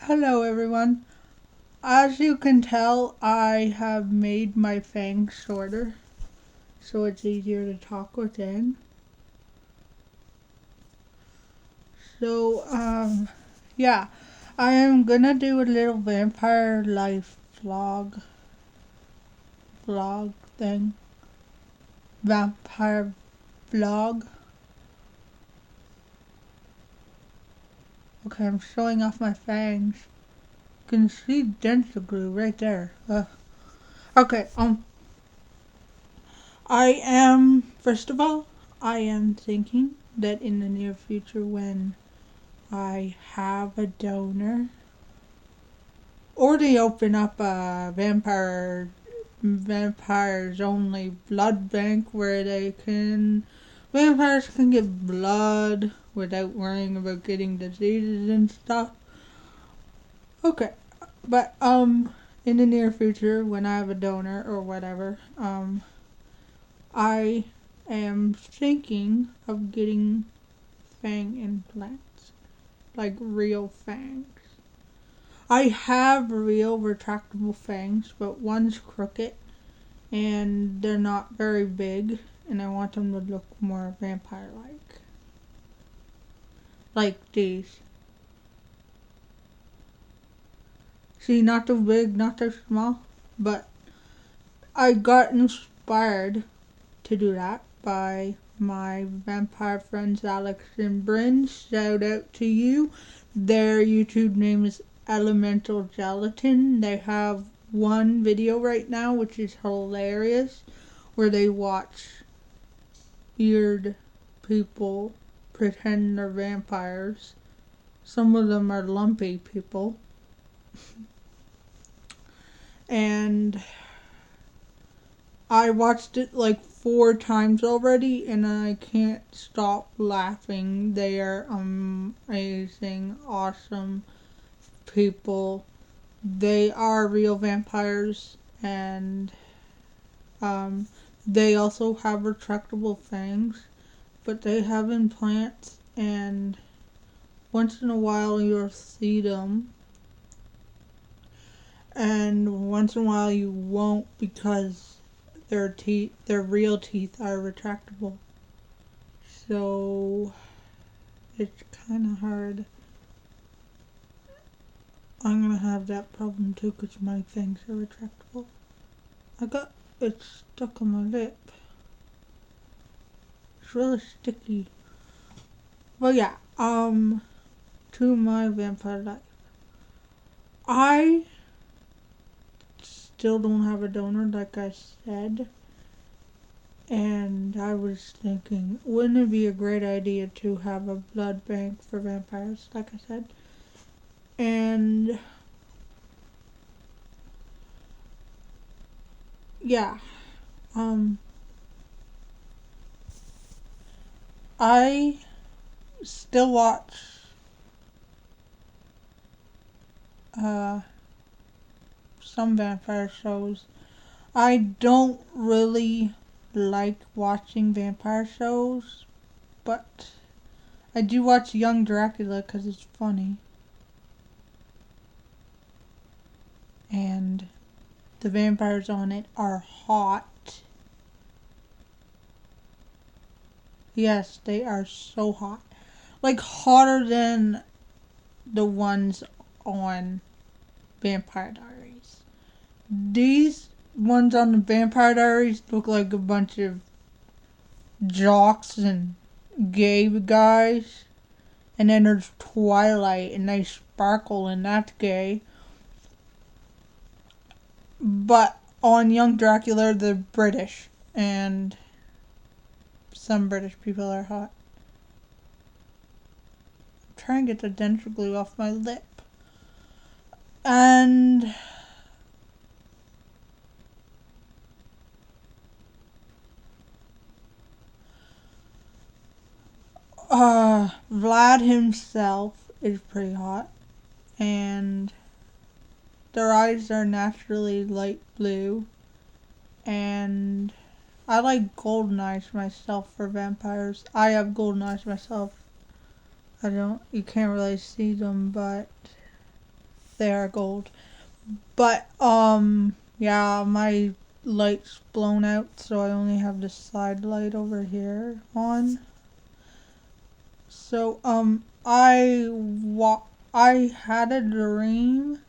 Hello everyone. As you can tell, I have made my fangs shorter so it's easier to talk within. So, yeah, I am gonna do a little vampire life vlog thing. Vampire vlog. Okay, I'm showing off my fangs. You can see dental glue right there. Okay, first of all, I am thinking that in the near future when I have a donor, or they open up a vampires only blood bank where vampires can get blood without worrying about getting diseases and stuff. Okay, but in the near future when I have a donor or whatever, I am thinking of getting fang implants, like real fangs. I have real retractable fangs, but one's crooked and they're not very big, and I want them to look more vampire-like. Like these. See, not too big, not too small, but I got inspired to do that by my vampire friends Alex and Bryn. Shout out to you. Their YouTube name is Elemental Gelatin. They have one video right now which is hilarious where they watch weird people pretend they're vampires. Some of them are lumpy people. And I watched it like 4 times already and I can't stop laughing. They are amazing, awesome people. They are real vampires and they also have retractable fangs, but they have implants and once in a while you'll see them and once in a while you won't because their real teeth are retractable. So it's kind of hard. I'm gonna have that problem too because my fangs are retractable. I got it stuck on my lip. It's really sticky. But yeah, to my vampire life. I still don't have a donor, like I said. And I was thinking, wouldn't it be a great idea to have a blood bank for vampires, like I said? And yeah, I still watch some vampire shows. I don't really like watching vampire shows, but I do watch Young Dracula because it's funny. And the vampires on it are hot. Yes, they are so hot. Like hotter than the ones on Vampire Diaries. These ones on the Vampire Diaries look like a bunch of jocks and gay guys. And then there's Twilight and they sparkle and that's gay. But on Young Dracula, they're British. And some British people are hot. I'm trying to get the dental glue off my lip. And Vlad himself is pretty hot. And their eyes are naturally light blue. And I like golden eyes myself for vampires. I have golden eyes myself. You can't really see them, but they are gold. But, yeah, my light's blown out, so I only have the side light over here on. So, I had a dream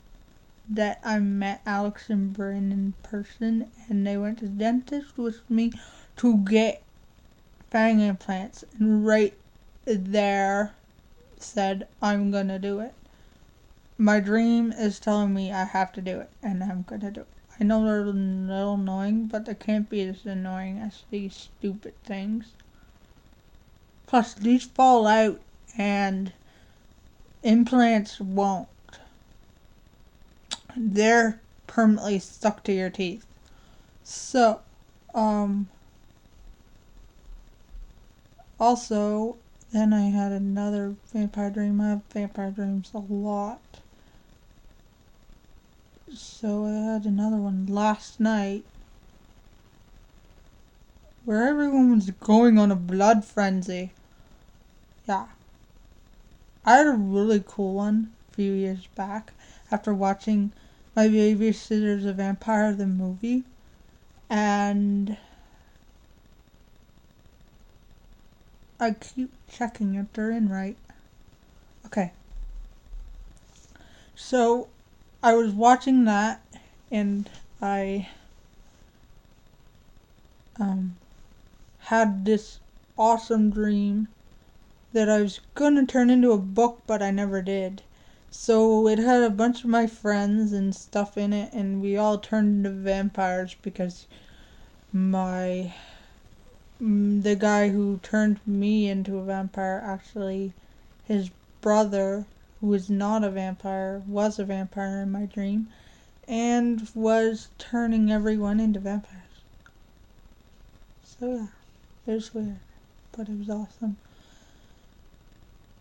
that I met Alex and Bryn in person, and they went to the dentist with me to get fang implants, and right there said, I'm gonna do it. My dream is telling me I have to do it, and I'm gonna do it. I know they're a little annoying, but they can't be as annoying as these stupid things. Plus, these fall out, and implants won't. They're permanently stuck to your teeth. So, also, then I had another vampire dream. I have vampire dreams a lot. So I had another one last night where everyone was going on a blood frenzy. Yeah. I had a really cool one a few years back after watching My Babysitter's a Vampire, the movie. And I keep checking if they're in right. Okay. So I was watching that, and I had this awesome dream that I was gonna turn into a book, but I never did. So it had a bunch of my friends and stuff in it, and we all turned into vampires because the guy who turned me into a vampire, actually, his brother, who was not a vampire, was a vampire in my dream, and was turning everyone into vampires. So yeah, it was weird, but it was awesome.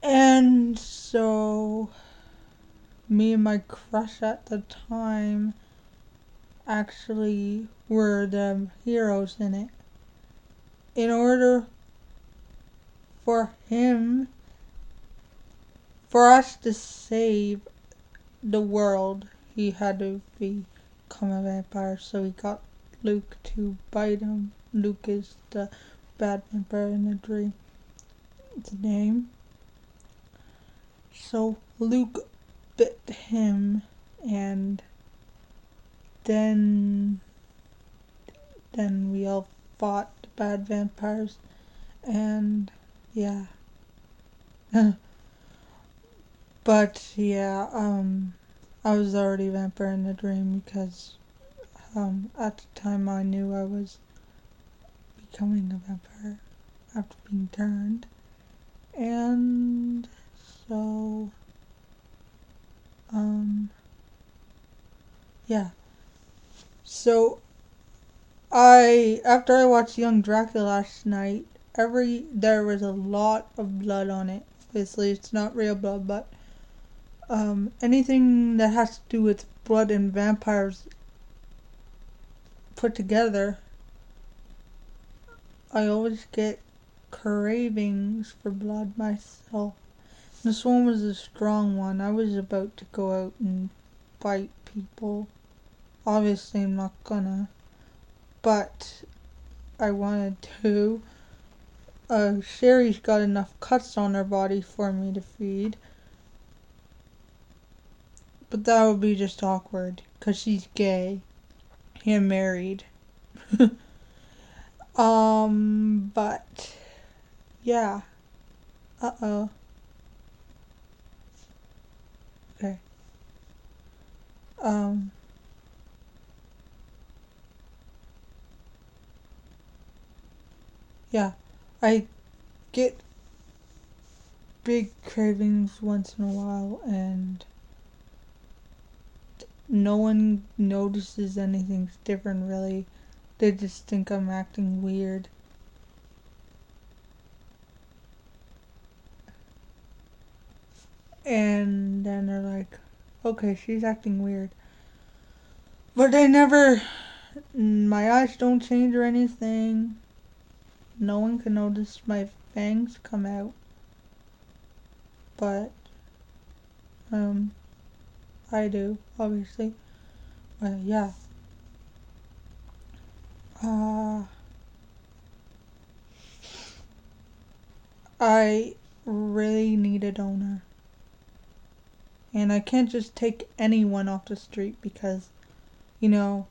And so, me and my crush at the time actually were the heroes in it. In order for for us to save the world, he had to become a vampire, so he got Luke to bite him. Luke is the bad vampire in the dream. It's a name. So Luke bit him, and then we all fought the bad vampires, and yeah. But yeah, I was already a vampire in the dream because at the time I knew I was becoming a vampire after being turned. And so, yeah. So, after I watched Young Dracula last night, there was a lot of blood on it. Obviously, it's not real blood, but anything that has to do with blood and vampires put together, I always get cravings for blood myself. This one was a strong one. I was about to go out and bite people. Obviously, I'm not gonna, but I wanted to. Sherry's got enough cuts on her body for me to feed, but that would be just awkward, 'cause she's gay and married. But yeah. Uh-oh. Okay. Um, yeah. I get big cravings once in a while, and no one notices anything's different really. They just think I'm acting weird. And then they're like, okay, she's acting weird. But my eyes don't change or anything. No one can notice my fangs come out. But, I do, obviously. But yeah. I really need a donor. And I can't just take anyone off the street because, you know,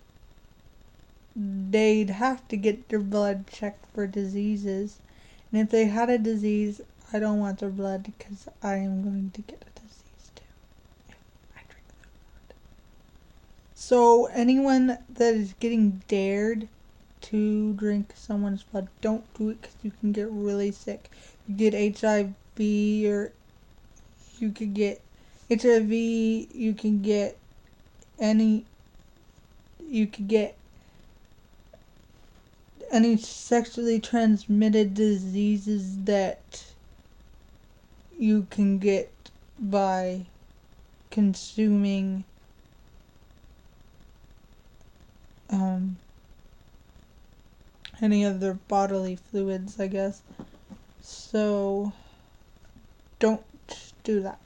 they'd have to get their blood checked for diseases. And if they had a disease, I don't want their blood because I am going to get a disease too if I drink their blood. So anyone that is getting dared to drink someone's blood, don't do it because you can get really sick. You get HIV, or you could get HIV, you can get any, you could get any sexually transmitted diseases that you can get by consuming any of their bodily fluids, I guess. So don't do that.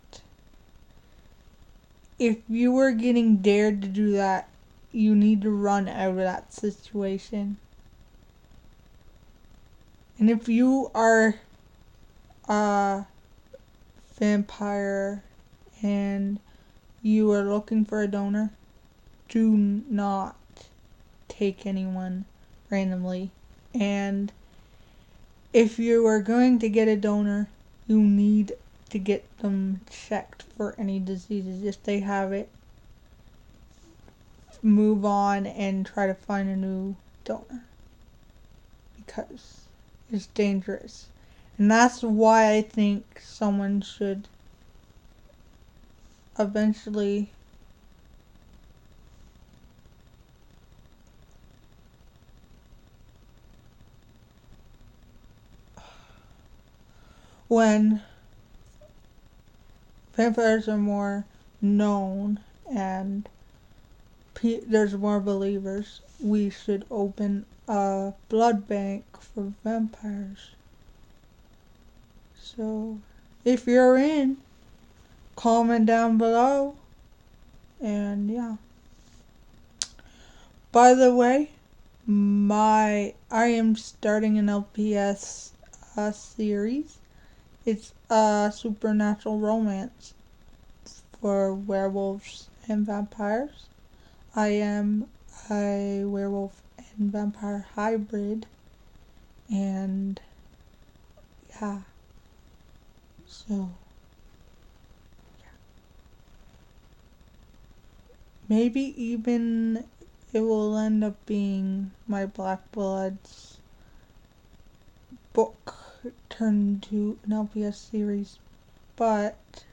If you were getting dared to do that, you need to run out of that situation. And if you are a vampire and you are looking for a donor, do not take anyone randomly. And if you are going to get a donor, you need to get them checked for any diseases. If they have it, move on and try to find a new donor because it's dangerous. And that's why I think someone should eventually when vampires are more known and there's more believers, we should open a blood bank for vampires. So, if you're in, comment down below. And yeah. By the way, I am starting an LPS series. It's a supernatural romance for werewolves and vampires. I am a werewolf and vampire hybrid, and yeah, so yeah. Maybe even it will end up being my Black Bloods book turned into an LPS series, but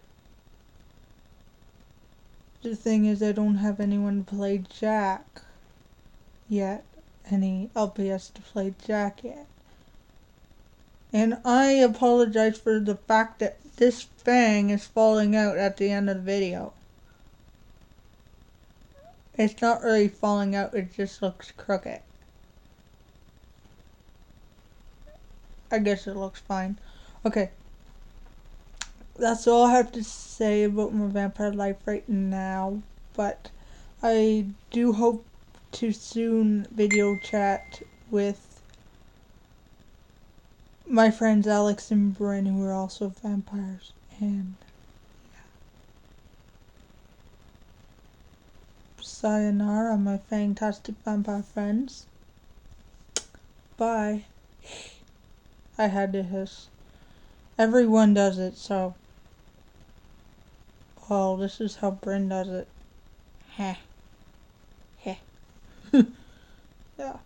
the thing is I don't have anyone to play Jack yet, any LPS to play Jack yet. And I apologize for the fact that this fang is falling out at the end of the video. It's not really falling out, it just looks crooked. I guess it looks fine. Okay. That's all I have to say about my vampire life right now. But I do hope to soon video chat with my friends Alex and Bryn, who are also vampires. And yeah. Sayonara, my fantastic vampire friends. Bye. I had to hiss. Everyone does it, so. Oh, this is how Bryn does it. Heh. Heh. Yeah.